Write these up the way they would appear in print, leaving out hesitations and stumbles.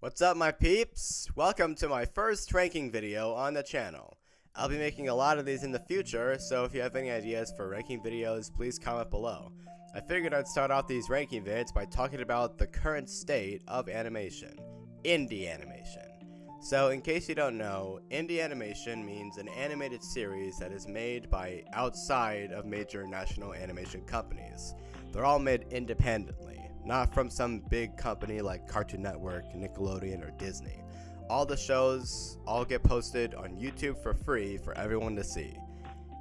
What's up, my peeps? Welcome to my first ranking video on the channel. I'll be making a lot of these in the future, so if you have any ideas for ranking videos, please comment below. I figured I'd start off these ranking vids by talking about the current state of animation. Indie animation. So, in case you don't know, indie animation means an animated series that is made by outside of major national animation companies. They're all made independently. Not from some big company like Cartoon Network, Nickelodeon, or Disney. All the shows all get posted on YouTube for free for everyone to see.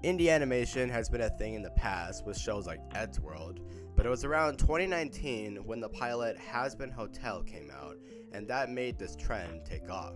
Indie animation has been a thing in the past with shows like Eddsworld, but it was around 2019 when the pilot Hazbin Hotel came out, and that made this trend take off.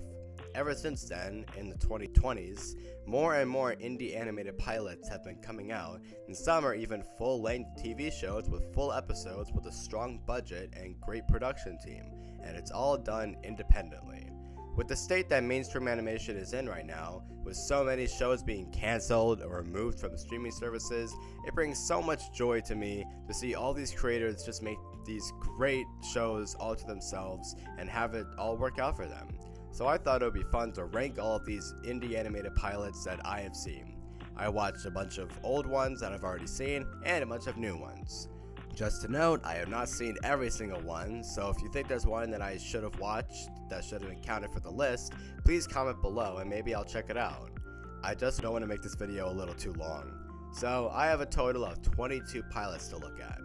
Ever since then, in the 2020s, more and more indie animated pilots have been coming out, and some are even full-length TV shows with full episodes with a strong budget and great production team, and it's all done independently. With the state that mainstream animation is in right now, with so many shows being cancelled or removed from streaming services, it brings so much joy to me to see all these creators just make these great shows all to themselves and have it all work out for them. So I thought it would be fun to rank all of these indie animated pilots that I have seen. I watched a bunch of old ones that I've already seen, and a bunch of new ones. Just to note, I have not seen every single one, so if you think there's one that I should have watched that should have been counted for the list, please comment below and maybe I'll check it out. I just don't want to make this video a little too long. So I have a total of 22 pilots to look at.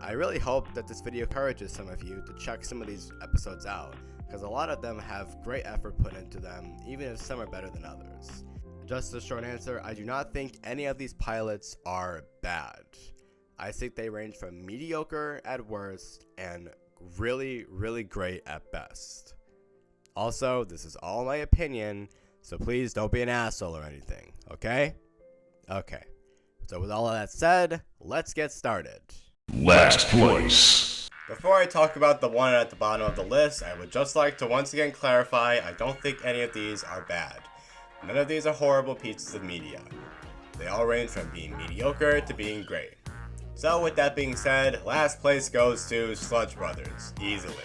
I really hope that this video encourages some of you to check some of these episodes out, because a lot of them have great effort put into them, even if some are better than others. Just a short answer, I do not think any of these pilots are bad. I think they range from mediocre at worst and really, really great at best. Also, this is all my opinion, so please don't be an asshole or anything, okay? Okay, so with all of that said, let's get started. Last place. Before I talk about the one at the bottom of the list, I would just like to once again clarify I don't think any of these are bad. None of these are horrible pieces of media. They all range from being mediocre to being great. So with that being said, last place goes to Sludge Brothers, easily.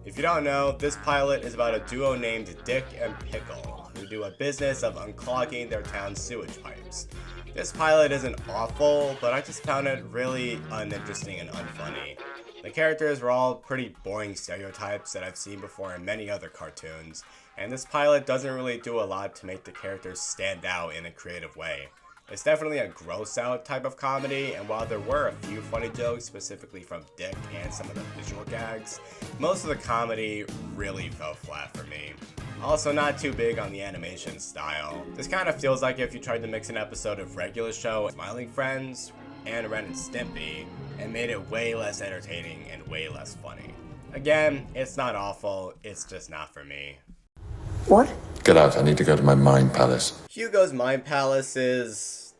If you don't know, this pilot is about a duo named Dick and Pickle, who do a business of unclogging their town's sewage pipes. This pilot isn't awful, but I just found it really uninteresting and unfunny. The characters were all pretty boring stereotypes that I've seen before in many other cartoons, and this pilot doesn't really do a lot to make the characters stand out in a creative way. It's definitely a gross out type of comedy, and while there were a few funny jokes specifically from Dick and some of the visual gags, most of the comedy really fell flat for me. Also not too big on the animation style. This kind of feels like if you tried to mix an episode of regular show Smiling Friends and Ren and Stimpy and made it way less entertaining and way less funny. Again, it's not awful, it's just not for me. What? Get out, I need to go to my mind palace. Hugo's Mind Palace is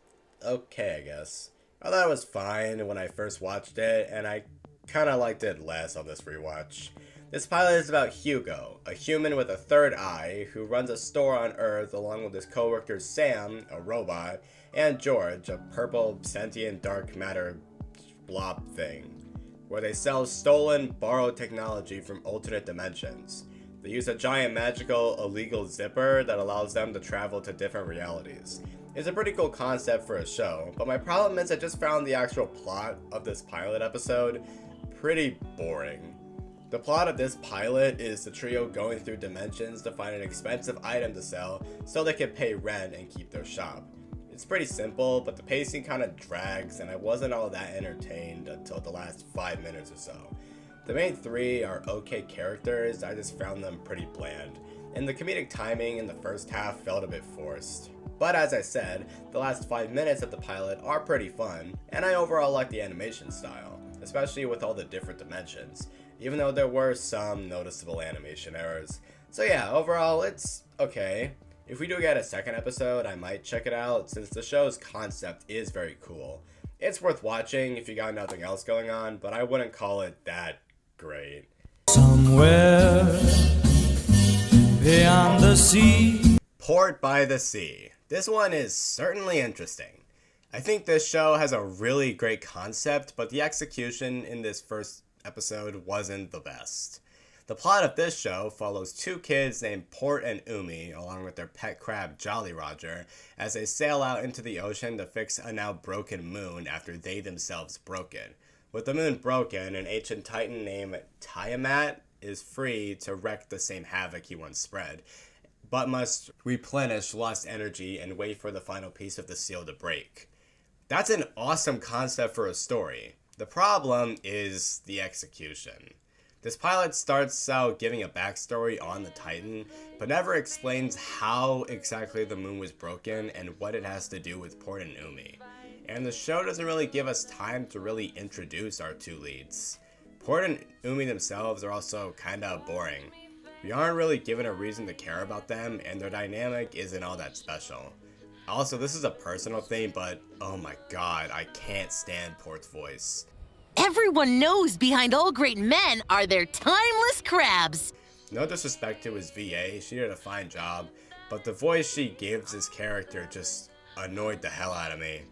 okay, I guess. I thought it was fine when I first watched it, and I kinda liked it less on this rewatch. This pilot is about Hugo, a human with a third eye who runs a store on Earth along with his co-workers Sam, a robot, and George, a purple sentient dark matter blob thing, where they sell stolen, borrowed technology from alternate dimensions. They use a giant magical illegal zipper that allows them to travel to different realities. It's a pretty cool concept for a show, but my problem is I just found the actual plot of this pilot episode pretty boring. The plot of this pilot is the trio going through dimensions to find an expensive item to sell so they can pay rent and keep their shop. It's pretty simple, but the pacing kind of drags and I wasn't all that entertained until the last 5 minutes or so. The main three are okay characters, I just found them pretty bland, and the comedic timing in the first half felt a bit forced. But as I said, the last 5 minutes of the pilot are pretty fun, and I overall like the animation style, especially with all the different dimensions, even though there were some noticeable animation errors. So yeah, overall it's okay. If we do get a second episode, I might check it out since the show's concept is very cool. It's worth watching if you got nothing else going on, but I wouldn't call it that great. Somewhere beyond the sea. Port by the Sea. This one is certainly interesting. I think this show has a really great concept, but the execution in this first episode wasn't the best. The plot of this show follows two kids named Port and Umi, along with their pet crab Jolly Roger, as they sail out into the ocean to fix a now broken moon after they themselves broke it. With the moon broken, an ancient titan named Tiamat is free to wreak the same havoc he once spread, but must replenish lost energy and wait for the final piece of the seal to break. That's an awesome concept for a story. The problem is the execution. This pilot starts out giving a backstory on the Titan, but never explains how exactly the moon was broken and what it has to do with Port and Umi. And the show doesn't really give us time to really introduce our two leads. Port and Umi themselves are also kinda boring. We aren't really given a reason to care about them, and their dynamic isn't all that special. Also, this is a personal thing, but oh my god, I can't stand Port's voice. Everyone knows behind all great men are their timeless crabs. No disrespect to his VA, she did a fine job, but the voice she gives his character just annoyed the hell out of me.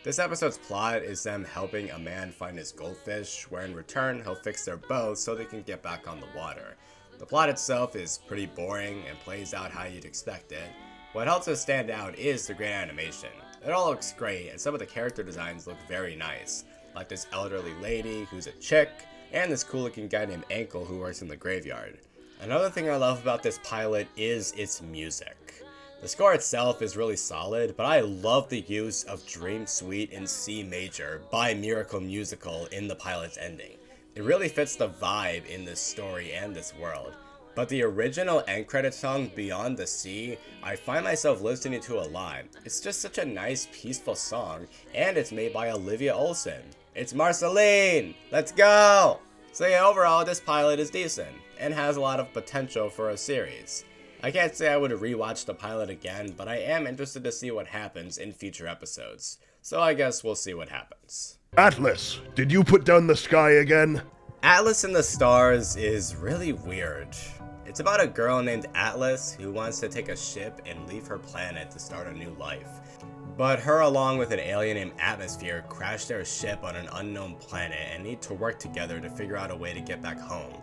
This episode's plot is them helping a man find his goldfish, where in return he'll fix their boat so they can get back on the water. The plot itself is pretty boring and plays out how you'd expect it. What helps it stand out is the great animation. It all looks great, and some of the character designs look very nice, like this elderly lady who's a chick, and this cool looking guy named Ankle who works in the graveyard. Another thing I love about this pilot is its music. The score itself is really solid, but I love the use of Dream Suite in C major by Miracle Musical in the pilot's ending. It really fits the vibe in this story and this world. But the original end credit song, Beyond the Sea, I find myself listening to a lot. It's just such a nice, peaceful song, and it's made by Olivia Olson. It's Marceline! Let's go! So yeah, overall, this pilot is decent, and has a lot of potential for a series. I can't say I would rewatch the pilot again, but I am interested to see what happens in future episodes. So I guess we'll see what happens. Atlas, did you put down the sky again? Atlas in the Stars is really weird. It's about a girl named Atlas who wants to take a ship and leave her planet to start a new life. But her along with an alien named Atmosphere crash their ship on an unknown planet and need to work together to figure out a way to get back home.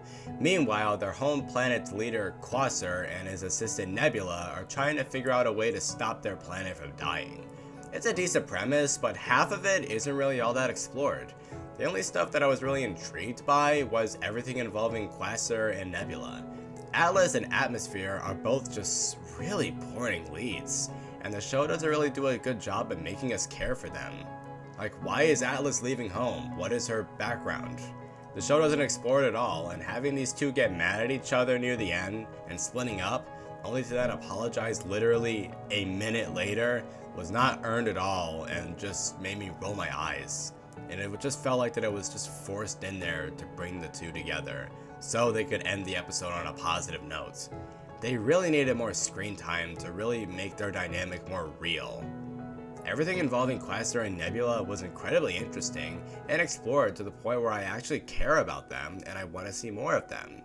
Meanwhile, their home planet's leader Quasar and his assistant Nebula are trying to figure out a way to stop their planet from dying. It's a decent premise, but half of it isn't really all that explored. The only stuff that I was really intrigued by was everything involving Quasar and Nebula. Atlas and Atmosphere are both just really boring leads, and the show doesn't really do a good job at making us care for them. Like, why is Atlas leaving home? What is her background? The show doesn't explore it at all, and having these two get mad at each other near the end and splitting up, only to then apologize literally a minute later, was not earned at all and just made me roll my eyes. And it just felt like that it was just forced in there to bring the two together, so they could end the episode on a positive note. They really needed more screen time to really make their dynamic more real. Everything involving Quasar and Nebula was incredibly interesting and explored to the point where I actually care about them and I want to see more of them.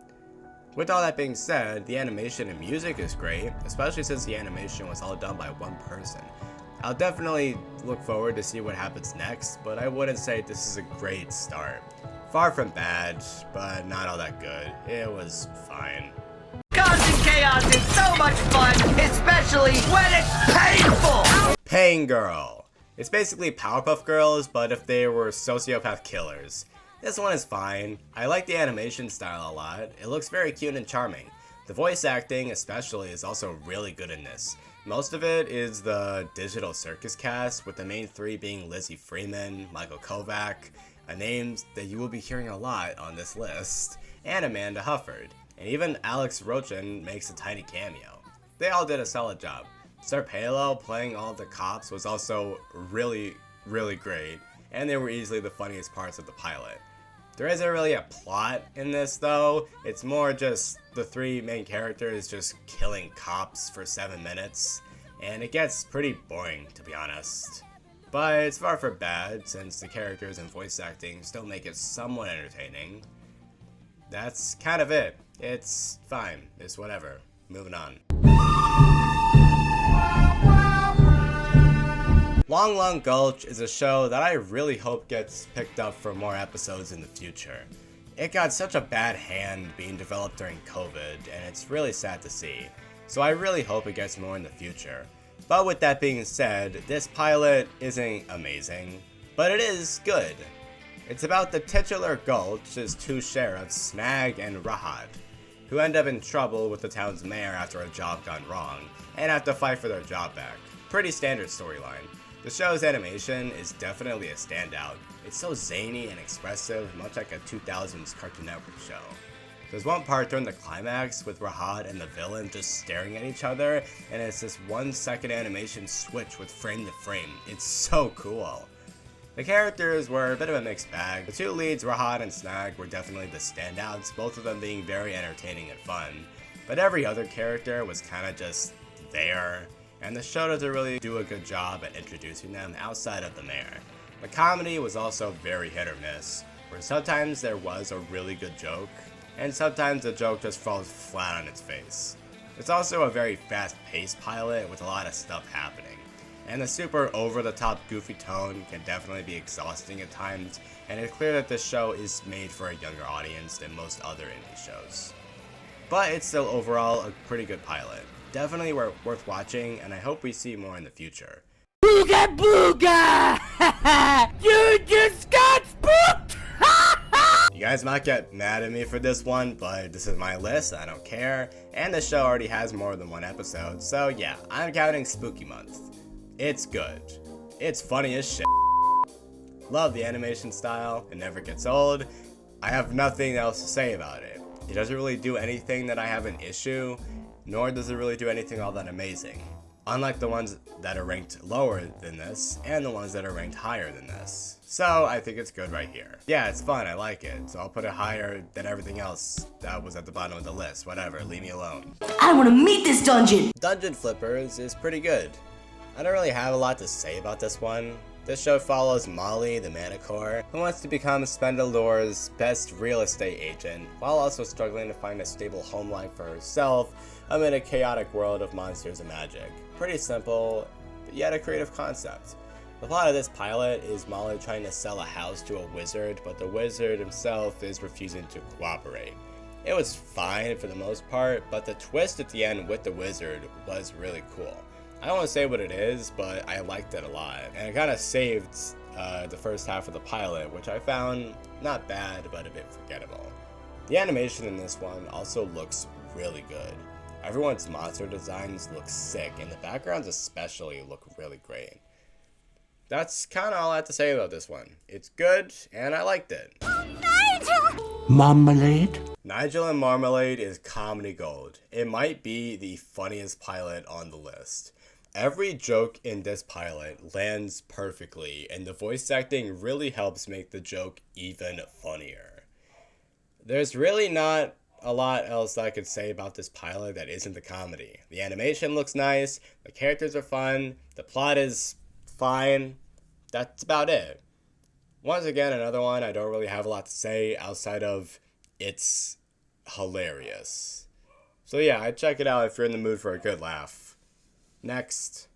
With all that being said, the animation and music is great, especially since the animation was all done by one person. I'll definitely look forward to see what happens next, but I wouldn't say this is a great start. Far from bad, but not all that good. It was fine. Causing chaos is so much fun, especially when it's painful! Paingirl. It's basically Powerpuff Girls, but if they were sociopath killers. This one is fine. I like the animation style a lot. It looks very cute and charming. The voice acting especially is also really good in this. Most of it is the digital Circus cast, with the main three being Lizzie Freeman, Michael Kovac, a name that you will be hearing a lot on this list, and Amanda Hufford. And even Alex Rochin makes a tiny cameo. They all did a solid job. Sir Palo playing all the cops was also really, really great, and they were easily the funniest parts of the pilot. There isn't really a plot in this though, it's more just the three main characters just killing cops for 7 minutes, and it gets pretty boring to be honest. But it's far from bad, since the characters and voice acting still make it somewhat entertaining. That's kind of it. It's fine. It's whatever. Moving on. Long Long Gulch is a show that I really hope gets picked up for more episodes in the future. It got such a bad hand being developed during COVID, and it's really sad to see. So I really hope it gets more in the future. But with that being said, this pilot isn't amazing, but it is good. It's about the titular Gulch's two sheriffs, Snag and Rahad, who end up in trouble with the town's mayor after a job gone wrong, and have to fight for their job back. Pretty standard storyline. The show's animation is definitely a standout. It's so zany and expressive, much like a 2000s Cartoon Network show. There's one part during the climax with Rahad and the villain just staring at each other, and it's this 1 second animation switch with frame to frame. It's so cool. The characters were a bit of a mixed bag. The two leads, Rahad and Snag, were definitely the standouts, both of them being very entertaining and fun. But every other character was kinda just there, and the show doesn't really do a good job at introducing them outside of the mayor. The comedy was also very hit or miss, where sometimes there was a really good joke, and sometimes the joke just falls flat on its face. It's also a very fast-paced pilot with a lot of stuff happening, and the super over-the-top goofy tone can definitely be exhausting at times, and it's clear that this show is made for a younger audience than most other indie shows. But it's still overall a pretty good pilot. Definitely worth watching, and I hope we see more in the future. Booga booga! You just got spooked! You guys might get mad at me for this one, but this is my list, I don't care, and the show already has more than one episode, so yeah, I'm counting Spooky Month. It's good. It's funny as shit. Love the animation style, it never gets old. I have nothing else to say about it. It doesn't really do anything that I have an issue, nor does it really do anything all that amazing. Unlike the ones that are ranked lower than this, and the ones that are ranked higher than this. So, I think it's good right here. Yeah, it's fun, I like it, so I'll put it higher than everything else that was at the bottom of the list. Whatever, leave me alone. I wanna meet this dungeon! Dungeon Flippers is pretty good. I don't really have a lot to say about this one. This show follows Molly, the Manicore, who wants to become Spendaldor's best real estate agent, while also struggling to find a stable home life for herself amid a chaotic world of monsters and magic. Pretty simple, but yet a creative concept. The plot of this pilot is Molly trying to sell a house to a wizard, but the wizard himself is refusing to cooperate. It was fine for the most part, but the twist at the end with the wizard was really cool. I don't want to say what it is, but I liked it a lot, and it kind of saved the first half of the pilot, which I found not bad, but a bit forgettable. The animation in this one also looks really good. Everyone's monster designs look sick, and the backgrounds especially look really great. That's kind of all I have to say about this one. It's good, and I liked it. Marmalade? Nigel and Marmalade is comedy gold. It might be the funniest pilot on the list. Every joke in this pilot lands perfectly, and the voice acting really helps make the joke even funnier. There's really not a lot else I could say about this pilot that isn't the comedy. The animation looks nice, the characters are fun, the plot is fine. That's about it. Once again, another one I don't really have a lot to say outside of it's hilarious. So yeah, I'd check it out if you're in the mood for a good laugh. Next.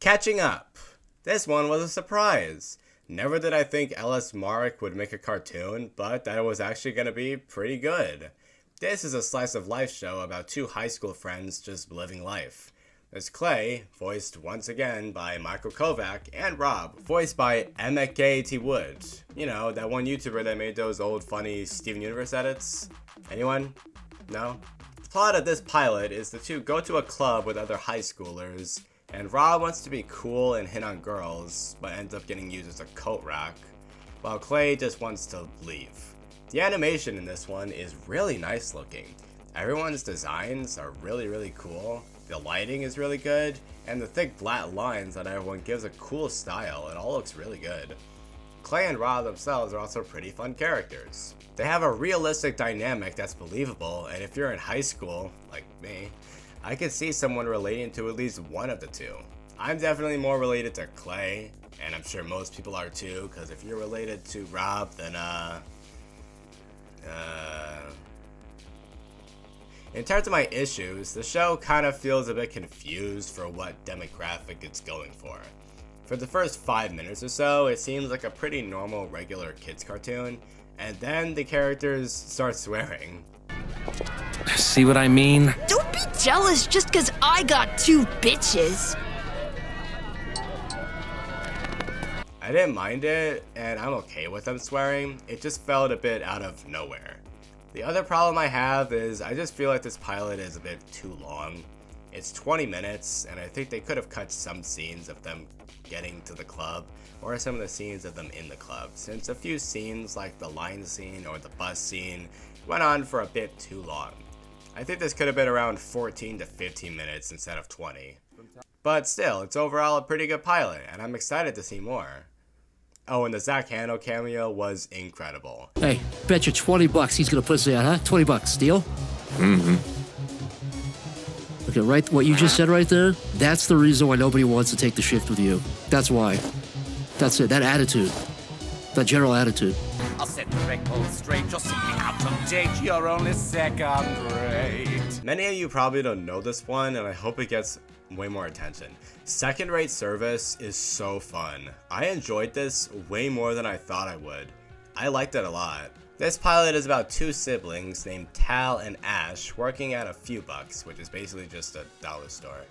Catching Up. This one was a surprise. Never did I think Ellis Mark would make a cartoon, but that it was actually going to be pretty good. This is a slice of life show about two high school friends just living life. There's Clay, voiced once again by Michael Kovac, and Rob, voiced by Emeka T. Wood. You know, that one YouTuber that made those old funny Steven Universe edits. Anyone? No? The plot of this pilot is the two go to a club with other high schoolers, and Rob wants to be cool and hit on girls, but ends up getting used as a coat rack, while Clay just wants to leave. The animation in this one is really nice looking. Everyone's designs are really cool. The lighting is really good, and the thick flat lines on everyone gives a cool style. It all looks really good. Clay and Rob themselves are also pretty fun characters. They have a realistic dynamic that's believable, and if you're in high school, like me, I could see someone relating to at least one of the two. I'm definitely more related to Clay, and I'm sure most people are too, because if you're related to In terms of my issues, the show kind of feels a bit confused for what demographic it's going for. For the first 5 minutes or so, it seems like a pretty normal, regular kids cartoon, and then the characters start swearing. See what I mean? Don't be jealous just 'cause I got 2 bitches. I didn't mind it, and I'm okay with them swearing. It just felt a bit out of nowhere. The other problem I have is I just feel like this pilot is a bit too long. It's 20 minutes, and I think they could have cut some scenes of them getting to the club, or some of the scenes of them in the club, since a few scenes like the line scene or the bus scene went on for a bit too long. I think this could have been around 14 to 15 minutes instead of 20. But still, it's overall a pretty good pilot, and I'm excited to see more. Oh, and the Zach Hano cameo was incredible. Hey, bet you $20 he's gonna put us out, huh? $20, deal? Mm-hmm. Okay, right, what you just said right there, that's the reason why nobody wants to take the shift with you. That's why. That's it, that attitude. That general attitude. I'll set the record straight, you're simply out of date, you're only second rate. Many of you probably don't know this one, and I hope it gets way more attention. Second Rate Service is so fun. I enjoyed this way more than I thought I would. I liked it a lot. This pilot is about 2 siblings named Tal and Ash working at a Few Bucks, which is basically just a dollar store.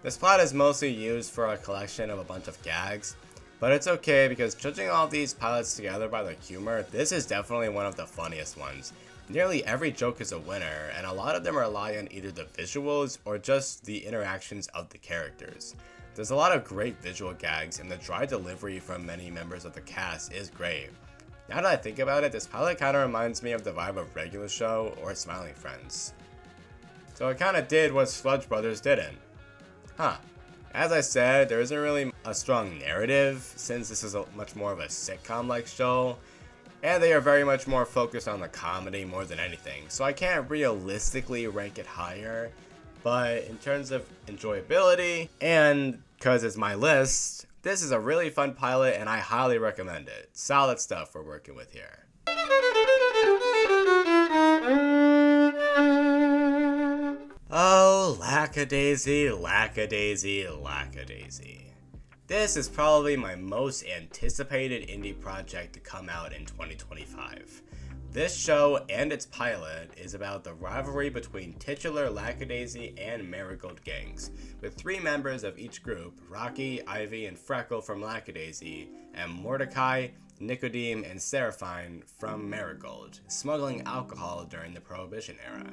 This plot is mostly used for a collection of a bunch of gags, but it's okay because judging all these pilots together by the humor, this is definitely one of the funniest ones. Nearly every joke is a winner, and a lot of them rely on either the visuals or just the interactions of the characters. There's a lot of great visual gags, and the dry delivery from many members of the cast is great. Now that I think about it, this pilot kind of reminds me of the vibe of Regular Show or Smiling Friends. So it kind of did what Sludge Brothers didn't. Huh. As I said, there isn't really a strong narrative, since this is much more of a sitcom-like show, and they are very much more focused on the comedy more than anything, so I can't realistically rank it higher, but in terms of enjoyability, and because it's my list, this is a really fun pilot and I highly recommend it. Solid stuff we're working with here. Oh, Lackadaisy, Lackadaisy, Lackadaisy. This is probably my most anticipated indie project to come out in 2025. This show and its pilot is about the rivalry between titular Lackadaisy and Marigold gangs, with 3 members of each group, Rocky, Ivy, and Freckle from Lackadaisy, and Mordecai, Nicodeme, and Seraphine from Marigold, smuggling alcohol during the Prohibition era.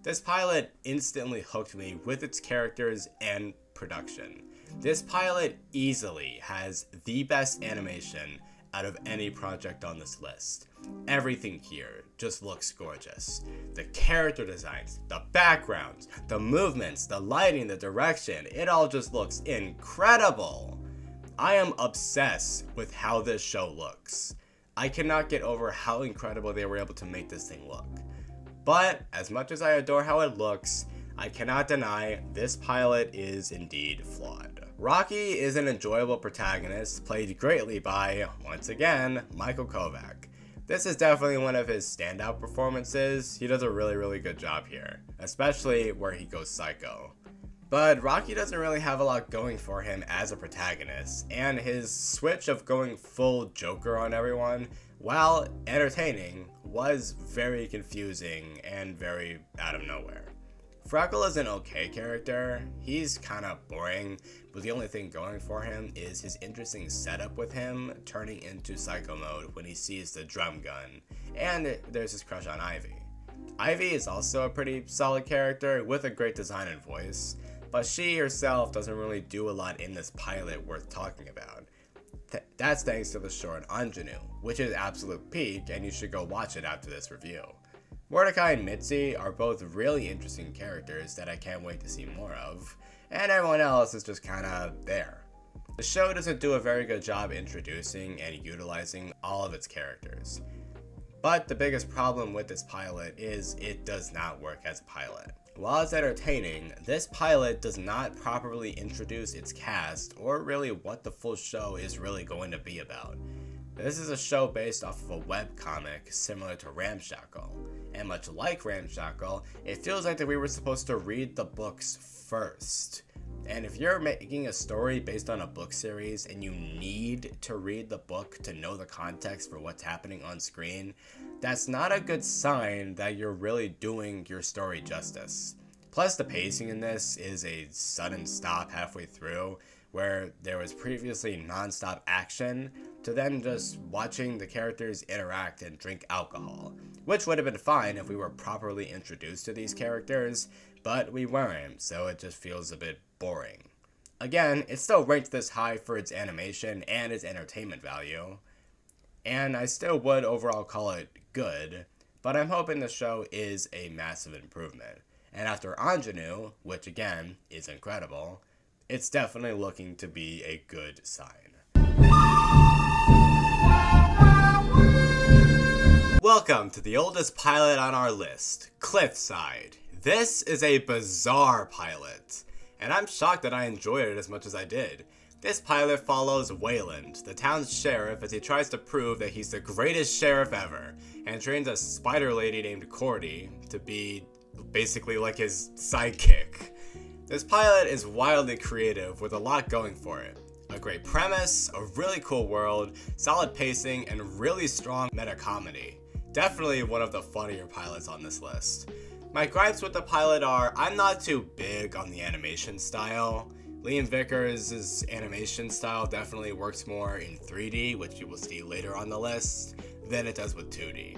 This pilot instantly hooked me with its characters and production. This pilot easily has the best animation out of any project on this list. Everything here just looks gorgeous. The character designs, the backgrounds, the movements, the lighting, the direction, it all just looks incredible. I am obsessed with how this show looks. I cannot get over how incredible they were able to make this thing look. But as much as I adore how it looks, I cannot deny this pilot is indeed flawed. Rocky is an enjoyable protagonist, played greatly by, once again, Michael Kovac. This is definitely one of his standout performances. He does a really good job here, especially where he goes psycho. But Rocky doesn't really have a lot going for him as a protagonist, and his switch of going full Joker on everyone, while entertaining, was very confusing and very out of nowhere. Freckle is an okay character. He's kind of boring, but the only thing going for him is his interesting setup with him turning into psycho mode when he sees the drum gun, and there's his crush on Ivy. Ivy is also a pretty solid character with a great design and voice, but she herself doesn't really do a lot in this pilot worth talking about. That's thanks to the short Ingenue, which is absolute peak, and you should go watch it after this review. Mordecai and Mitzi are both really interesting characters that I can't wait to see more of, and everyone else is just kinda there. The show doesn't do a very good job introducing and utilizing all of its characters. But the biggest problem with this pilot is it does not work as a pilot. While it's entertaining, this pilot does not properly introduce its cast or really what the full show is really going to be about. This is a show based off of a webcomic similar to Ramshackle, and much like Ramshackle, it feels like that we were supposed to read the books first. And if you're making a story based on a book series and you need to read the book to know the context for what's happening on screen, that's not a good sign that you're really doing your story justice. Plus, the pacing in this is a sudden stop halfway through, where there was previously non-stop action, to then just watching the characters interact and drink alcohol, which would have been fine if we were properly introduced to these characters, but we weren't, so it just feels a bit boring. Again, it's still ranked this high for its animation and its entertainment value, and I still would overall call it good, but I'm hoping the show is a massive improvement. And after Ingenue, which again is incredible, it's definitely looking to be a good sign. Welcome to the oldest pilot on our list, Cliffside. This is a bizarre pilot, and I'm shocked that I enjoyed it as much as I did. This pilot follows Wayland, the town's sheriff, as he tries to prove that he's the greatest sheriff ever, and trains a spider lady named Cordy to be basically like his sidekick. This pilot is wildly creative with a lot going for it. A great premise, a really cool world, solid pacing, and really strong meta comedy. Definitely one of the funnier pilots on this list. My gripes with the pilot are, I'm not too big on the animation style. Liam Vickers' animation style definitely works more in 3D, which you will see later on the list, than it does with 2D.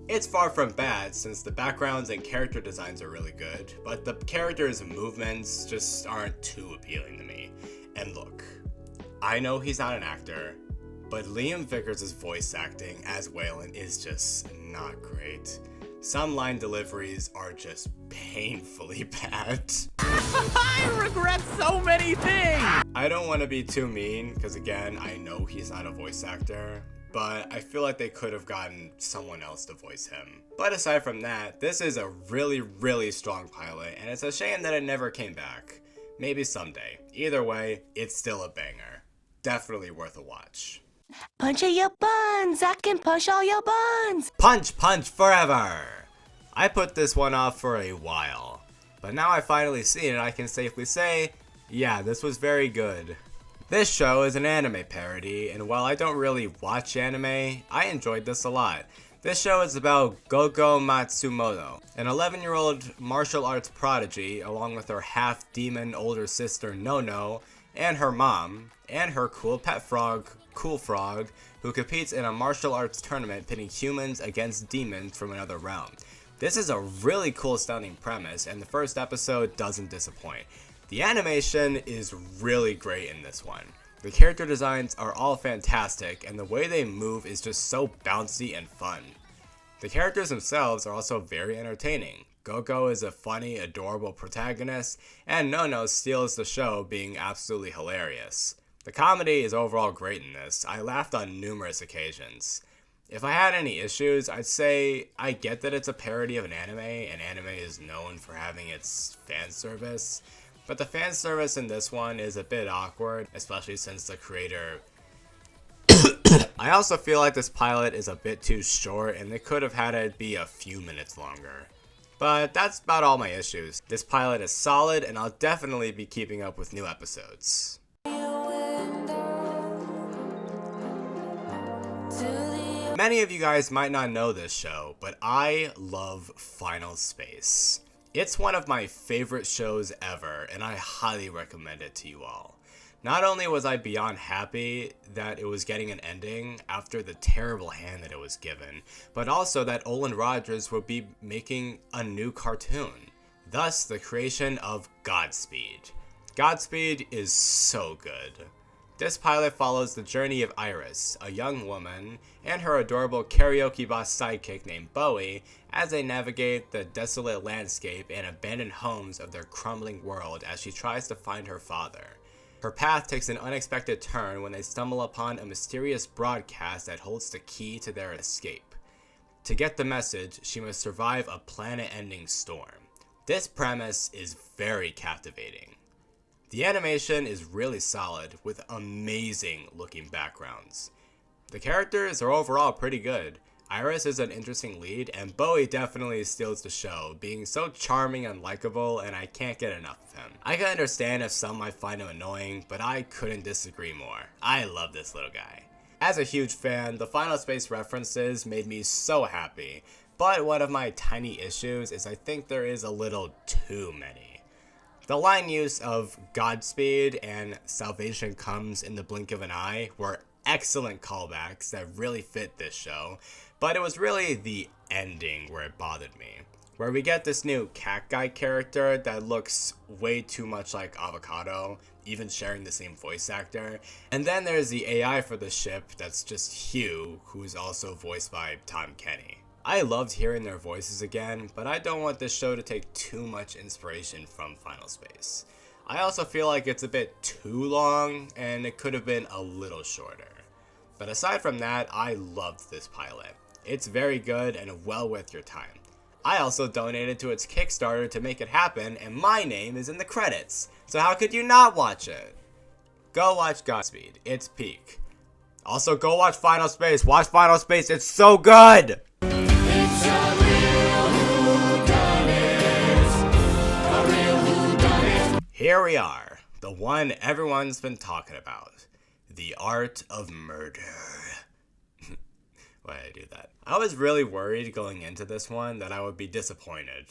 It's far from bad since the backgrounds and character designs are really good, but the characters' movements just aren't too appealing to me. And look, I know he's not an actor, but Liam Vickers' voice acting as Wayland is just not great. Some line deliveries are just painfully bad. I regret so many things! I don't want to be too mean, because again, I know he's not a voice actor, but I feel like they could have gotten someone else to voice him. But aside from that, this is a really, really strong pilot, and it's a shame that it never came back. Maybe someday. Either way, it's still a banger. Definitely worth a watch. Punch your buns! I can punch all your buns! Punch, punch forever! I put this one off for a while, but now I finally see it and I can safely say, yeah, this was very good. This show is an anime parody, and while I don't really watch anime, I enjoyed this a lot. This show is about Gogo Matsumoto, an 11-year-old martial arts prodigy, along with her half-demon older sister Nono, and her mom, and her cool pet frog, Cool Frog, who competes in a martial arts tournament pitting humans against demons from another realm. This is a really cool sounding premise, and the first episode doesn't disappoint. The animation is really great in this one. The character designs are all fantastic, and the way they move is just so bouncy and fun. The characters themselves are also very entertaining. Gogo is a funny, adorable protagonist, and Nono steals the show, being absolutely hilarious. The comedy is overall great in this. I laughed on numerous occasions. If I had any issues, I'd say I get that it's a parody of an anime, and anime is known for having its fan service, but the fan service in this one is a bit awkward, especially since the creator... I also feel like this pilot is a bit too short, and they could have had it be a few minutes longer. But that's about all my issues. This pilot is solid, and I'll definitely be keeping up with new episodes. Many of you guys might not know this show, but I love Final Space. It's one of my favorite shows ever, and I highly recommend it to you all. Not only was I beyond happy that it was getting an ending after the terrible hand that it was given, but also that Olin Rogers would be making a new cartoon. Thus, the creation of Godspeed. Godspeed is so good. This pilot follows the journey of Iris, a young woman, and her adorable karaoke boss sidekick named Bowie as they navigate the desolate landscape and abandoned homes of their crumbling world as she tries to find her father. Her path takes an unexpected turn when they stumble upon a mysterious broadcast that holds the key to their escape. To get the message, she must survive a planet-ending storm. This premise is very captivating. The animation is really solid with amazing looking backgrounds. The characters are overall pretty good. Iris is an interesting lead, and Bowie definitely steals the show, being so charming and likable, and I can't get enough of him. I can understand if some might find him annoying, but I couldn't disagree more. I love this little guy. As a huge fan, the Final Space references made me so happy, but one of my tiny issues is I think there is a little too many. The line use of Godspeed and Salvation Comes in the Blink of an Eye were excellent callbacks that really fit this show, but it was really the ending where it bothered me. Where we get this new cat guy character that looks way too much like Avocado, even sharing the same voice actor. And then there's the AI for the ship that's just Hugh, who's also voiced by Tom Kenny. I loved hearing their voices again, but I don't want this show to take too much inspiration from Final Space. I also feel like it's a bit too long, and it could have been a little shorter. But aside from that, I loved this pilot. It's very good and well worth your time. I also donated to its Kickstarter to make it happen, and my name is in the credits, so how could you not watch it? Go watch Godspeed, it's peak. Also, go watch Final Space. Watch Final Space, it's so good! Here we are, the one everyone's been talking about. The art of murder. Why did I do that? I was really worried going into this one that I would be disappointed,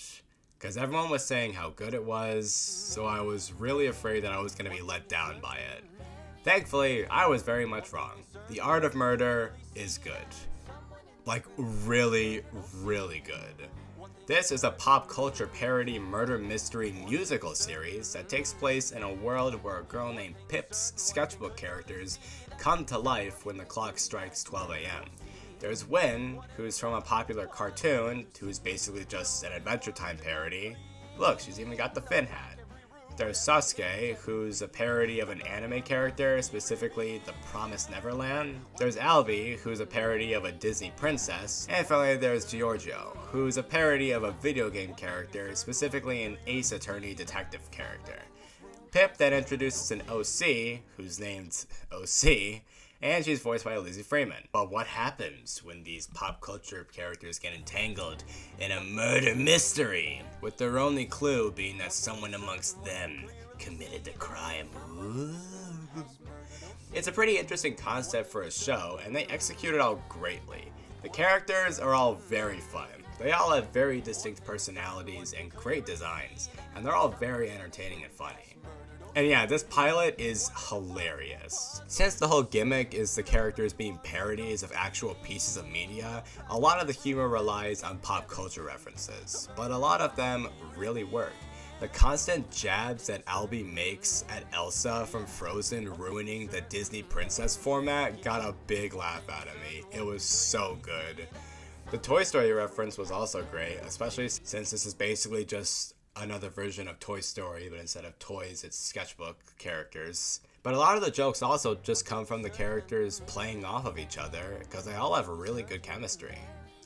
because everyone was saying how good it was, so I was really afraid that I was going to be let down by it. Thankfully, I was very much wrong. The art of murder is good. Like, really, really good. This is a pop culture parody murder mystery musical series that takes place in a world where a girl named Pip's sketchbook characters come to life when the clock strikes 12 a.m. There's Win, who's from a popular cartoon, who's basically just an Adventure Time parody. Look, she's even got the Finn hat. There's Sasuke, who's a parody of an anime character, specifically The Promised Neverland. There's Albie, who's a parody of a Disney princess. And finally, there's Giorgio, who's a parody of a video game character, specifically an Ace Attorney detective character. Pip then introduces an OC, who's named OC, and she's voiced by Lizzie Freeman. But what happens when these pop culture characters get entangled in a murder mystery, with their only clue being that someone amongst them committed the crime? Ooh. It's a pretty interesting concept for a show, and they execute it all greatly. The characters are all very fun. They all have very distinct personalities and great designs, and they're all very entertaining and funny. And yeah, this pilot is hilarious. Since the whole gimmick is the characters being parodies of actual pieces of media, a lot of the humor relies on pop culture references, but a lot of them really work. The constant jabs that Albie makes at Elsa from Frozen ruining the Disney princess format got a big laugh out of me. It was so good. The Toy Story reference was also great, especially since this is basically just another version of Toy Story, but instead of toys, it's sketchbook characters. But a lot of the jokes also just come from the characters playing off of each other, because they all have really good chemistry.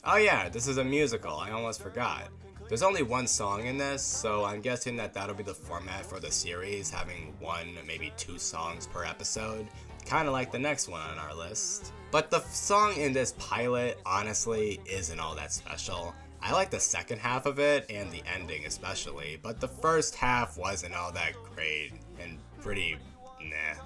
Oh yeah, this is a musical, I almost forgot. There's only one song in this, so I'm guessing that that'll be the format for the series, having one, maybe two songs per episode, kind of like the next one on our list. But the song in this pilot, honestly, isn't all that special. I like the second half of it, and the ending especially, but the first half wasn't all that great, and pretty nah.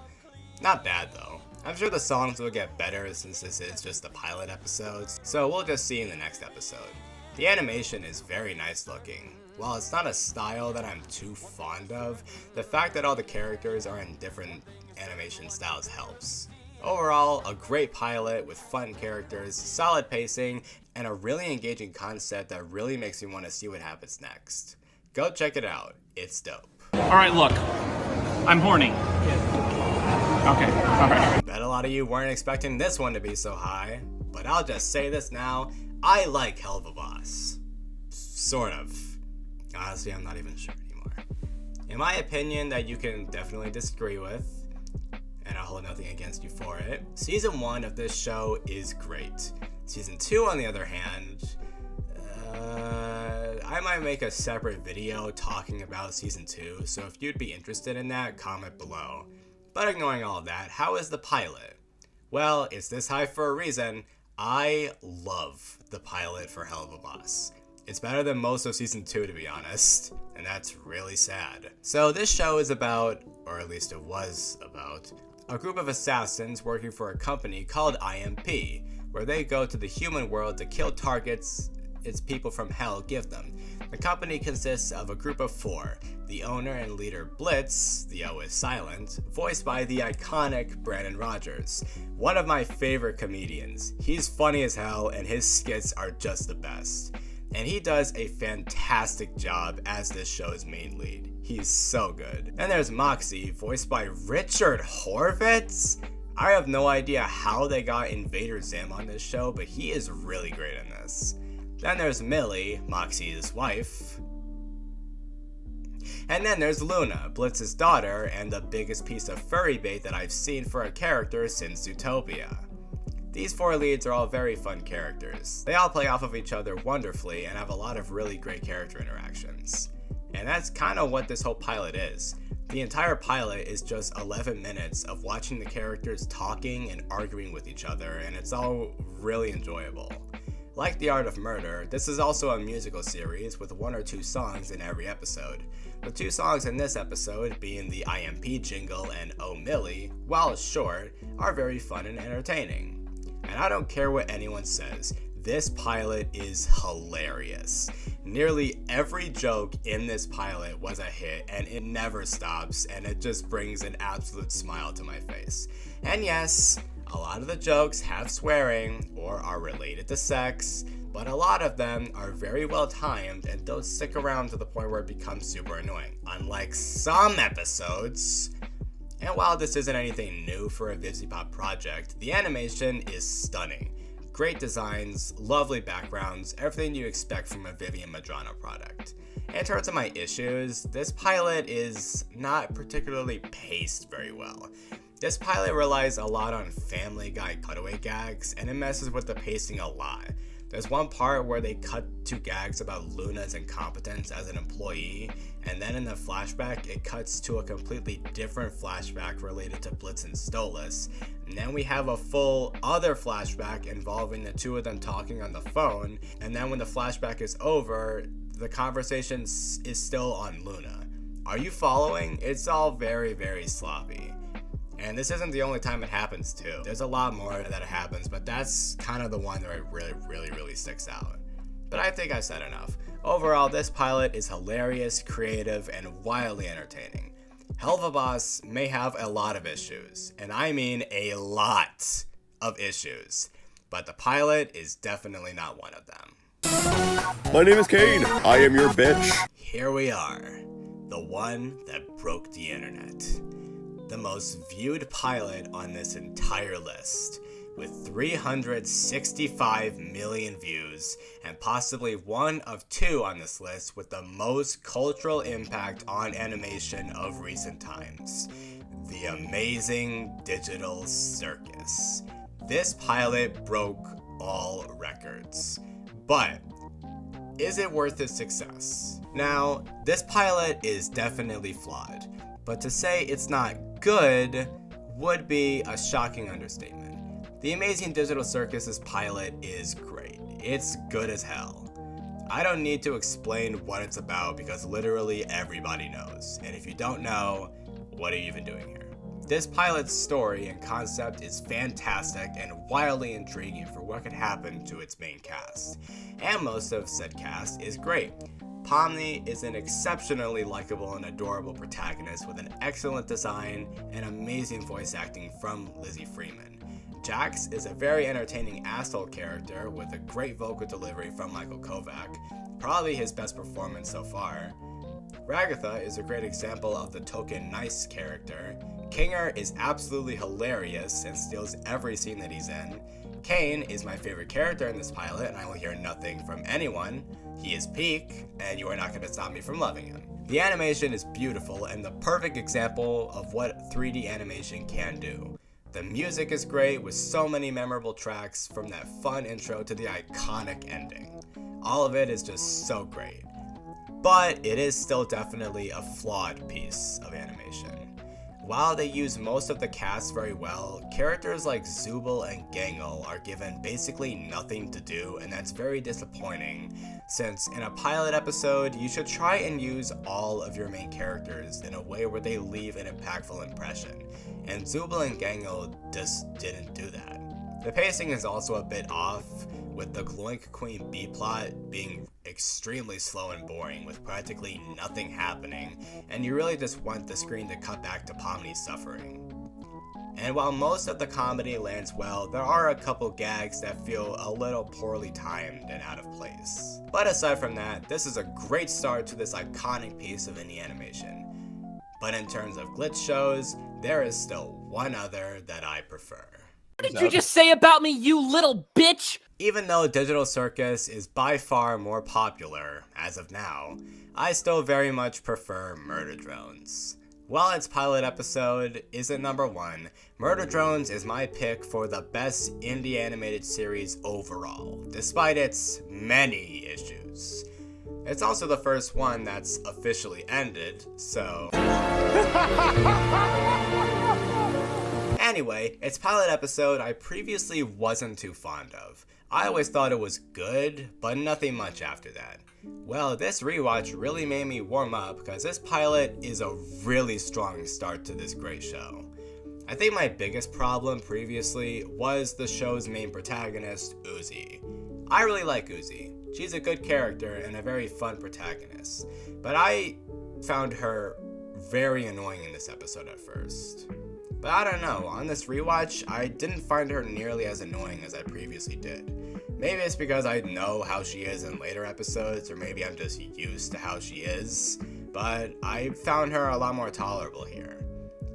Not bad though. I'm sure the songs will get better since this is just the pilot episodes, so we'll just see in the next episode. The animation is very nice looking. While it's not a style that I'm too fond of, the fact that all the characters are in different animation styles helps. Overall, a great pilot with fun characters, solid pacing, and a really engaging concept that really makes me want to see what happens next. Go check it out, it's dope. Alright, look. I'm horny. Okay, alright. Bet a lot of you weren't expecting this one to be so high, but I'll just say this now, I like Helluva Boss. Sort of. Honestly, I'm not even sure anymore. In my opinion, that you can definitely disagree with, and I'll hold nothing against you for it, Season 1 of this show is great. Season 2, on the other hand, I might make a separate video talking about Season 2, so if you'd be interested in that, comment below. But ignoring all of that, how is the pilot? Well, it's this high for a reason. I love the pilot for Helluva Boss. It's better than most of season 2, to be honest, and that's really sad. So this show is about, or at least it was about, a group of assassins working for a company called IMP, where they go to the human world to kill targets its people from hell give them. The company consists of a group of 4, the owner and leader Blitz, the O is silent, voiced by the iconic Brandon Rogers, one of my favorite comedians. He's funny as hell and his skits are just the best. And he does a fantastic job as this show's main lead. He's so good. Then there's Moxie, voiced by Richard Horvitz. I have no idea how they got Invader Zim on this show, but he is really great in this. Then there's Millie, Moxie's wife. And then there's Luna, Blitz's daughter, and the biggest piece of furry bait that I've seen for a character since Zootopia. These 4 leads are all very fun characters. They all play off of each other wonderfully and have a lot of really great character interactions. And that's kind of what this whole pilot is. The entire pilot is just 11 minutes of watching the characters talking and arguing with each other, and it's all really enjoyable. Like The Art of Murder, this is also a musical series with 1 or 2 songs in every episode. The 2 songs in this episode, being the IMP jingle and Oh Millie, while short, are very fun and entertaining. And I don't care what anyone says, this pilot is hilarious. Nearly every joke in this pilot was a hit, and it never stops, and it just brings an absolute smile to my face. And yes, a lot of the jokes have swearing or are related to sex, but a lot of them are very well timed and don't stick around to the point where it becomes super annoying, unlike some episodes. And while this isn't anything new for a VivziePop project, the animation is stunning. Great designs, lovely backgrounds, everything you expect from a Vivian Madrano product. In terms of my issues, this pilot is not particularly paced very well. This pilot relies a lot on Family Guy cutaway gags, and it messes with the pacing a lot. There's one part where they cut to gags about Luna's incompetence as an employee, and then in the flashback, it cuts to a completely different flashback related to Blitz and Stolas. And then we have a full other flashback involving the 2 of them talking on the phone, and then when the flashback is over, the conversation is still on Luna. Are you following? It's all very, very sloppy. And this isn't the only time it happens too. There's a lot more that happens, but that's kind of the one that really sticks out. But I think I said enough. Overall, this pilot is hilarious, creative, and wildly entertaining. Helluva Boss may have a lot of issues, and I mean a lot of issues, but the pilot is definitely not one of them. My name is Kane. I am your bitch. Here we are, the one that broke the internet. The most viewed pilot on this entire list, with 365 million views, and possibly one of 2 on this list with the most cultural impact on animation of recent times. The amazing digital Circus. This pilot broke all records. But is it worth its success? Now, this pilot is definitely flawed, but to say it's not good would be a shocking understatement. The Amazing Digital Circus's pilot is great. It's good as hell. I don't need to explain what it's about because literally everybody knows. And if you don't know, what are you even doing here? This pilot's story and concept is fantastic and wildly intriguing for what could happen to its main cast. And most of said cast is great. Pomni is an exceptionally likable and adorable protagonist with an excellent design and amazing voice acting from Lizzie Freeman. Jax is a very entertaining asshole character with a great vocal delivery from Michael Kovac, probably his best performance so far. Ragatha is a great example of the token nice character. Kinger is absolutely hilarious and steals every scene that he's in. Kane is my favorite character in this pilot, and I will hear nothing from anyone. He is peak, and you are not going to stop me from loving him. The animation is beautiful and the perfect example of what 3D animation can do. The music is great with so many memorable tracks from that fun intro to the iconic ending. All of it is just so great. But it is still definitely a flawed piece of animation. while they use most of the cast very well, characters like Zooble and Jingle are given basically nothing to do, and that's very disappointing, since in a pilot episode, you should try and use all of your main characters in a way where they leave an impactful impression, and Zooble and Jingle just didn't do that. The pacing is also a bit off, with the Gloink Queen B-plot being extremely slow and boring with practically nothing happening, and you really just want the screen to cut back to Pomni's suffering. And while most of the comedy lands well, there are a couple gags that feel a little poorly timed and out of place. But aside from that, this is a great start to this iconic piece of indie animation. But in terms of glitch shows, there is still one other that I prefer. What did you just say about me, you little bitch? Even though Digital Circus is by far more popular, as of now, I still very much prefer Murder Drones. While its pilot episode isn't number 1, Murder Drones is my pick for the best indie animated series overall, despite its many issues. It's also the first one that's officially ended, so... Anyway, its pilot episode I previously wasn't too fond of. I always thought it was good, but nothing much after that. Well, this rewatch really made me warm up because this pilot is a really strong start to this great show. I think my biggest problem previously was the show's main protagonist, Uzi. I really like Uzi. She's a good character and a very fun protagonist, but I found her very annoying in this episode at first. But I don't know, on this rewatch, I didn't find her nearly as annoying as I previously did. Maybe it's because I know how she is in later episodes, or maybe I'm just used to how she is, but I found her a lot more tolerable here.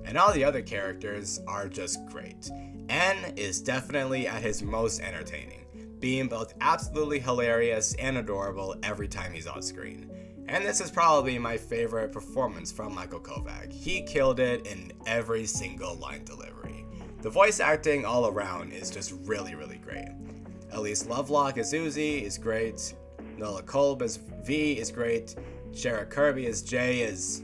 And all the other characters are just great. N is definitely at his most entertaining, being both absolutely hilarious and adorable every time he's on screen. And this is probably my favorite performance from Michael Kovac. He killed it in every single line delivery. The voice acting all around is just really, really great. Elise Lovelock as Uzi is great. Nola Kolb as V is great. Shara Kirby as J is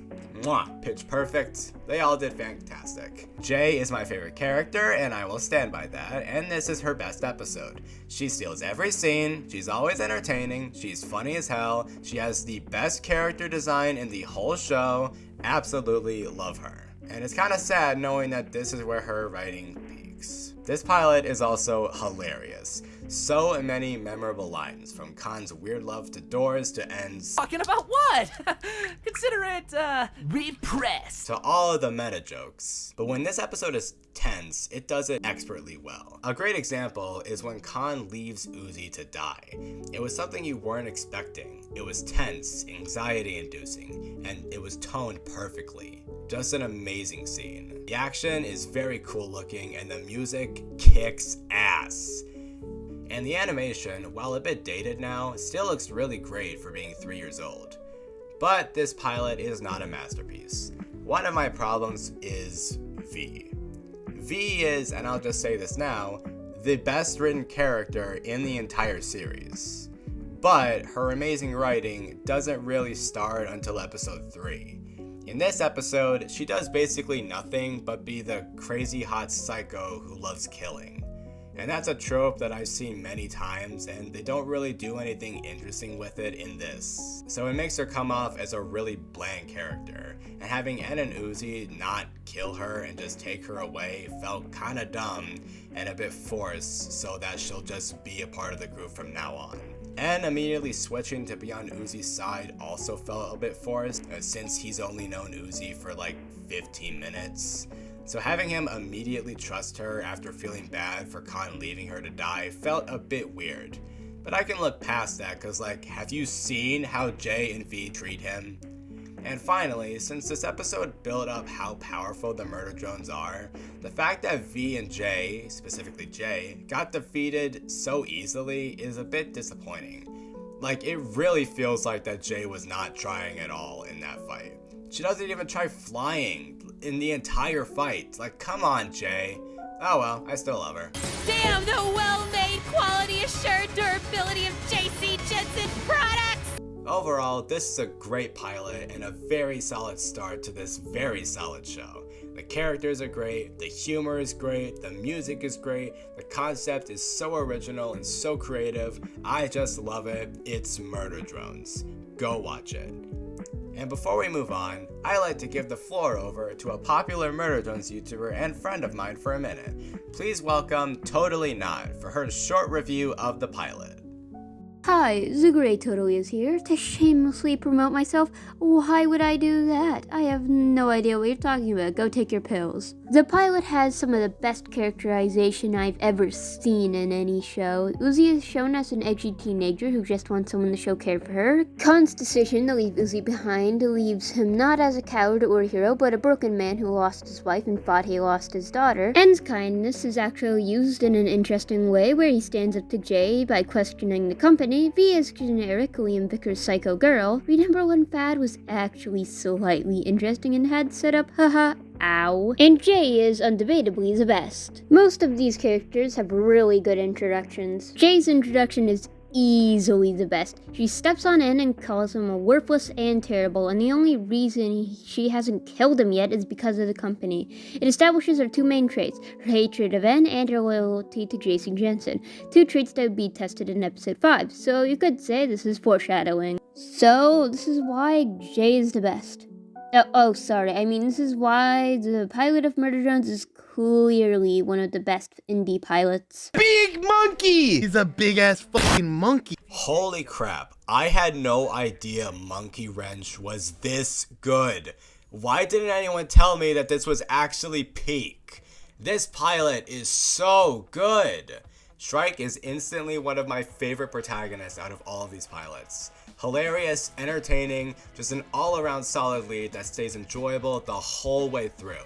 pitch perfect. They all did fantastic. Jay is my favorite character, and I will stand by that, and this is her best episode. She steals every scene, she's always entertaining, she's funny as hell, she has the best character design in the whole show. Absolutely love her. And it's kind of sad knowing that this is where her writing peaks. This pilot is also hilarious. So many memorable lines, from Khan's weird love to doors to N's Talking about what? Consider it, repressed. to all of the meta jokes. But when this episode is tense, it does it expertly well. A great example is when Khan leaves Uzi to die. It was something you weren't expecting. It was tense, anxiety-inducing, and it was toned perfectly. Just an amazing scene. The action is very cool looking, and the music kicks ass. And the animation, while a bit dated now, still looks really great for being 3 years old. But this pilot is not a masterpiece. One of my problems is V. V is, and I'll just say this now, the best written character in the entire series. But her amazing writing doesn't really start until episode 3. In this episode, she does basically nothing but be the crazy hot psycho who loves killing. And that's a trope that I've seen many times, and they don't really do anything interesting with it in this. So it makes her come off as a really bland character, and having N and Uzi not kill her and just take her away felt kinda dumb and a bit forced, so that she'll just be a part of the group from now on. And immediately switching to be on Uzi's side also felt a bit forced, since he's only known Uzi for like 15 minutes. So having him immediately trust her after feeling bad for Khan leaving her to die felt a bit weird. But I can look past that, cause like, have you seen how J and V treat him? And finally, since this episode built up how powerful the murder drones are, the fact that V and J, specifically J, got defeated so easily is a bit disappointing. Like, it really feels like that J was not trying at all in that fight. She doesn't even try flying in the entire fight. Like, come on, Jay. Oh well, I still love her. Damn the well-made, quality-assured durability of J.C. Jensen products! Overall, this is a great pilot and a very solid start to this very solid show. The characters are great, the humor is great, the music is great, the concept is so original and so creative. I just love it. It's Murder Drones. Go watch it. And before we move on, I like to give the floor over to a popular Murder Drones YouTuber and friend of mine for a minute. Please welcome TotallyNot for her short review of the pilot. Hi, the Great Totally is here to shamelessly promote myself. Why would I do that? I have no idea what you're talking about. Go take your pills. The pilot has some of the best characterization I've ever seen in any show. Uzi is shown as an edgy teenager who just wants someone to show care for her. Khan's decision to leave Uzi behind leaves him not as a coward or a hero, but a broken man who lost his wife and thought he lost his daughter. En's kindness is actually used in an interesting way where he stands up to Jay by questioning the company. V is generic Liam Vickers' psycho girl. Remember when Fad was actually slightly interesting and had set up haha ow. And Jay is undebatably the best. Most of these characters have really good introductions. Jay's introduction is easily the best. She steps on in and calls him a worthless and terrible, and the only reason she hasn't killed him yet is because of the company. It establishes her two main traits, her hatred of N and her loyalty to Jason Jensen, two traits that would be tested in episode 5, so you could say this is foreshadowing. So, this is why Jay is the best. This is why the pilot of Murder Drones is clearly one of the best indie pilots. Big monkey! He's a big ass fucking monkey. Holy crap, I had no idea Monkey Wrench was this good. Why didn't anyone tell me that this was actually peak? This pilot is so good. Shrike is instantly one of my favorite protagonists out of all of these pilots. Hilarious, entertaining, just an all-around solid lead that stays enjoyable the whole way through.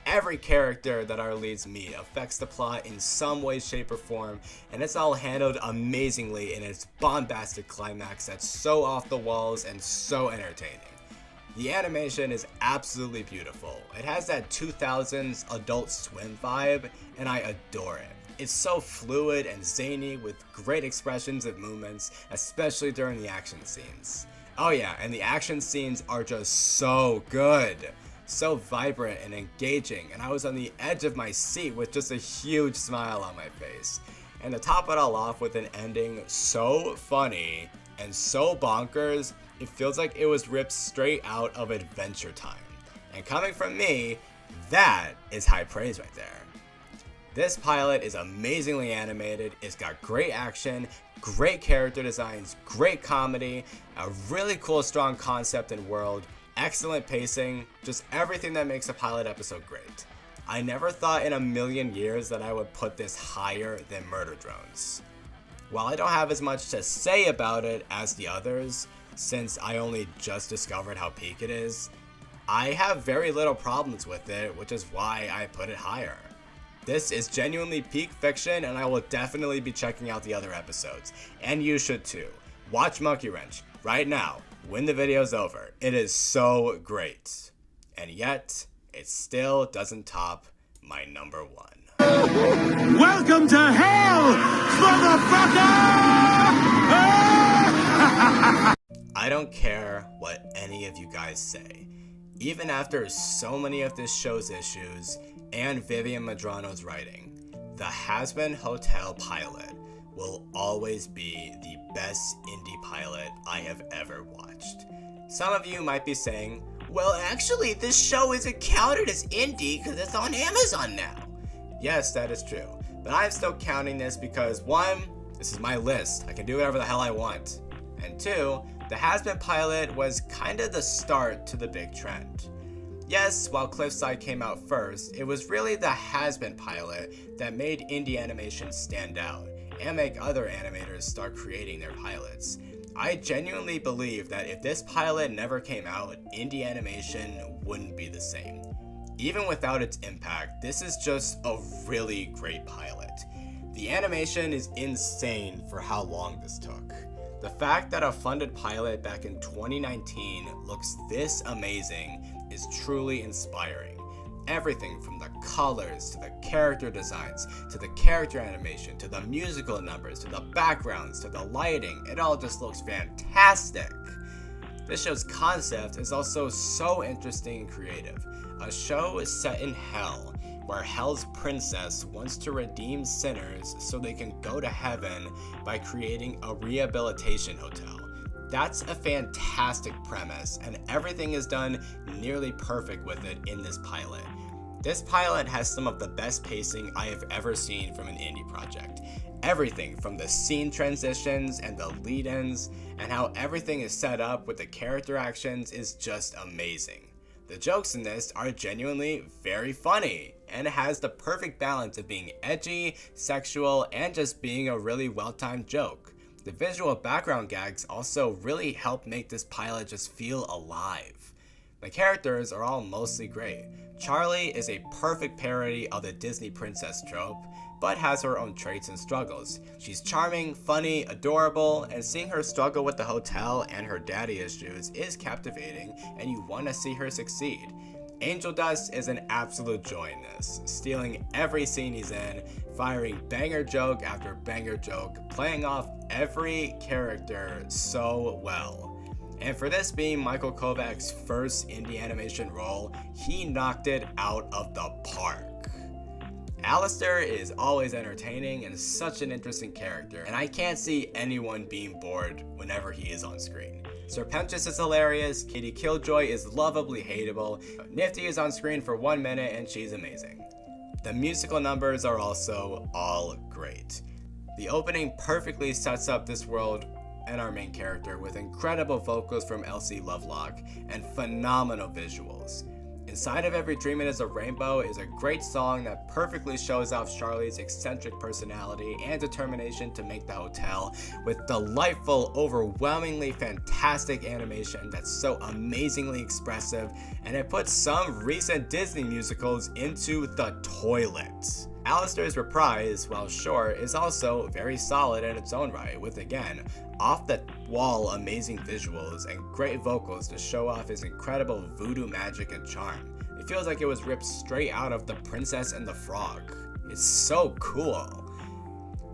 Every character that our leads meet affects the plot in some way, shape, or form, and it's all handled amazingly in its bombastic climax that's so off the walls and so entertaining. The animation is absolutely beautiful. It has that 2000s Adult Swim vibe, and I adore it. It's so fluid and zany with great expressions and movements, especially during the action scenes. Oh yeah, and the action scenes are just so good. So vibrant and engaging, and I was on the edge of my seat with just a huge smile on my face. And to top it all off with an ending so funny and so bonkers, it feels like it was ripped straight out of Adventure Time. And coming from me, that is high praise right there. This pilot is amazingly animated, it's got great action, great character designs, great comedy, a really cool strong concept and world, excellent pacing, just everything that makes a pilot episode great. I never thought in a million years that I would put this higher than Murder Drones. While I don't have as much to say about it as the others, since I only just discovered how peak it is, I have very little problems with it, which is why I put it higher. This is genuinely peak fiction, and I will definitely be checking out the other episodes. And you should too. Watch Monkey Wrench right now, when the video's over. It is so great. And yet, it still doesn't top my number 1. Welcome to hell, motherfucker! I don't care what any of you guys say. Even after so many of this show's issues and Vivian Madrano's writing, the Hazbin Hotel pilot will always be the best indie pilot I have ever watched. Some of you might be saying, well, actually, this show isn't counted as indie because it's on Amazon now. Yes, that is true, but I'm still counting this because 1, this is my list. I can do whatever the hell I want. And 2, the Hazbin pilot was kinda the start to the big trend. Yes, while Cliffside came out first, it was really the Hazbin pilot that made indie animation stand out and make other animators start creating their pilots. I genuinely believe that if this pilot never came out, indie animation wouldn't be the same. Even without its impact, this is just a really great pilot. The animation is insane for how long this took. The fact that a funded pilot back in 2019 looks this amazing is truly inspiring. everything from the colors, to the character designs, to the character animation, to the musical numbers, to the backgrounds, to the lighting. It all just looks fantastic. This show's concept is also so interesting and creative. A show is set in hell, where hell's princess wants to redeem sinners so they can go to heaven by creating a rehabilitation hotel. That's a fantastic premise, and everything is done nearly perfect with it in this pilot. This pilot has some of the best pacing I have ever seen from an indie project. Everything from the scene transitions and the lead-ins, and how everything is set up with the character actions is just amazing. The jokes in this are genuinely very funny, and it has the perfect balance of being edgy, sexual, and just being a really well-timed joke. The visual background gags also really help make this pilot just feel alive. The characters are all mostly great. Charlie is a perfect parody of the Disney princess trope, but has her own traits and struggles. She's charming, funny, adorable, and seeing her struggle with the hotel and her daddy issues is captivating, and you want to see her succeed. Angel Dust is an absolute joy in this, stealing every scene he's in, firing banger joke after banger joke, playing off every character so well. And for this being Michael Kovac's first indie animation role, he knocked it out of the park. Alistair is always entertaining and such an interesting character, and I can't see anyone being bored whenever he is on screen. Serpentious is hilarious, Katie Killjoy is lovably hateable, Nifty is on screen for 1 minute and she's amazing. The musical numbers are also all great. The opening perfectly sets up this world and our main character with incredible vocals from Elsie Lovelock and phenomenal visuals. Inside of Every Dream Is a Rainbow is a great song that perfectly shows off Charlie's eccentric personality and determination to make the hotel, with delightful, overwhelmingly fantastic animation that's so amazingly expressive, and it puts some recent Disney musicals into the toilet. Alistair's reprise, while short, is also very solid in its own right, with again, off-the-wall amazing visuals and great vocals to show off his incredible voodoo magic and charm. It feels like it was ripped straight out of The Princess and the Frog. It's so cool.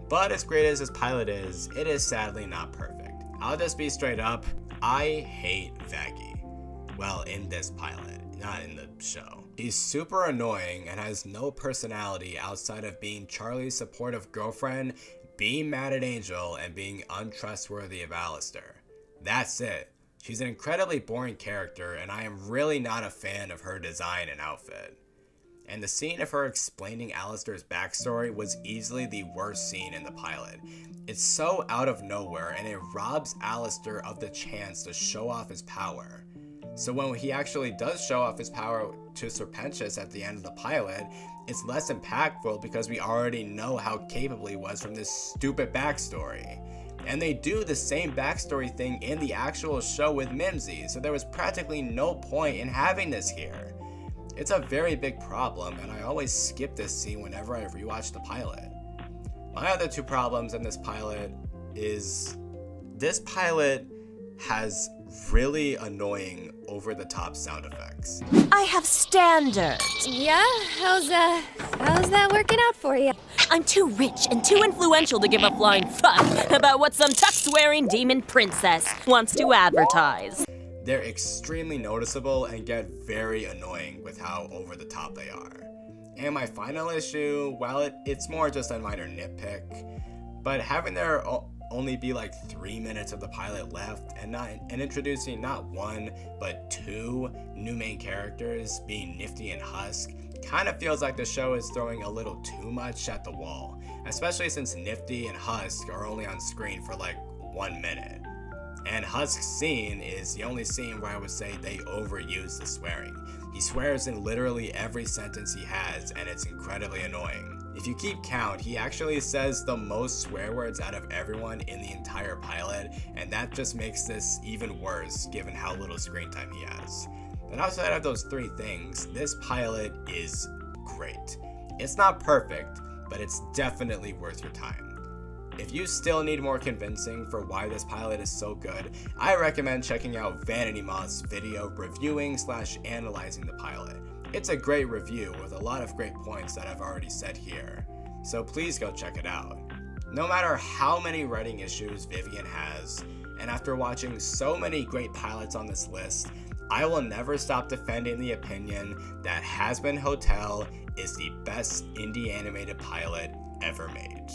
But as great as this pilot is, it is sadly not perfect. I'll just be straight up, I hate Vaggie. Well, in this pilot, not in the show. He's super annoying and has no personality outside of being Charlie's supportive girlfriend, being mad at Angel, and being untrustworthy of Alistair. That's it. She's an incredibly boring character, and I am really not a fan of her design and outfit. And the scene of her explaining Alistair's backstory was easily the worst scene in the pilot. It's so out of nowhere, and it robs Alistair of the chance to show off his power. So when he actually does show off his power to Serpentious at the end of the pilot, it's less impactful because we already know how capable he was from this stupid backstory. And they do the same backstory thing in the actual show with Mimsy, so there was practically no point in having this here. It's a very big problem, and I always skip this scene whenever I rewatch the pilot. My other two problems in this pilot is this pilot has really annoying over-the-top sound effects. I have standards. Yeah? How's that working out for you? I'm too rich and too influential to give a flying fuck about what some tuck-swearing demon princess wants to advertise. They're extremely noticeable and get very annoying with how over-the-top they are. And my final issue, well, it's more just a minor nitpick, but having there only be like 3 minutes of the pilot left and introducing not one but two new main characters, being Nifty and Husk, kind of feels like the show is throwing a little too much at the wall, especially since Nifty and Husk are only on screen for like 1 minute. And Husk's scene is the only scene where I would say they overuse the swearing. He swears in literally every sentence he has, and it's incredibly annoying. If you keep count, he actually says the most swear words out of everyone in the entire pilot, and that just makes this even worse given how little screen time he has. But outside of those three things, this pilot is great. It's not perfect, but it's definitely worth your time. If you still need more convincing for why this pilot is so good, I recommend checking out Vanity Moth's video reviewing / analyzing the pilot. It's a great review with a lot of great points that I've already said here, so please go check it out. No matter how many writing issues Vivian has, and after watching so many great pilots on this list, I will never stop defending the opinion that Hazbin Hotel is the best indie animated pilot ever made.